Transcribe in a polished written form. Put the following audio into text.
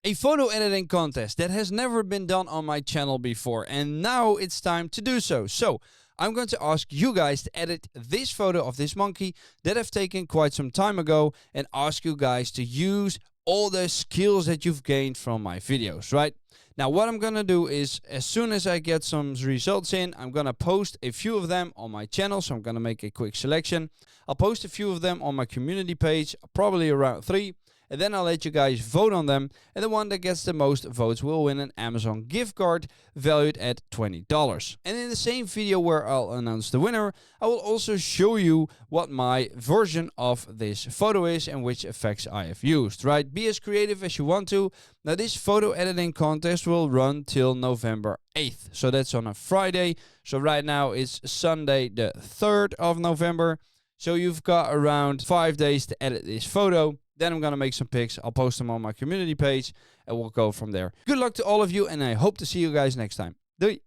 A photo editing contest that has never been done on my channel before, and now it's time to do so. So I'm going to ask you guys to edit this photo of this monkey that I've taken quite some time ago, and ask you guys to use all the skills that you've gained from my videos, right? Now what I'm gonna do is, as soon as I get some results in, I'm gonna post a few of them on my channel. So I'm gonna make a quick selection. I'll post a few of them on my community page, probably around 3. And then I'll let you guys vote on them, and the one that gets the most votes will win an Amazon gift card valued at $20. And in the same video where I'll announce the winner, I will also show you what my version of this photo is and which effects I have used, right? Be as creative as you want to. Now this photo editing contest will run till November 8th. So that's on a Friday. So right now it's Sunday the 3rd of November. So you've got around 5 days to edit this photo. Then I'm gonna make some pics, I'll post them on my community page, and we'll go from there. Good luck to all of you, and I hope to see you guys next time. Doei!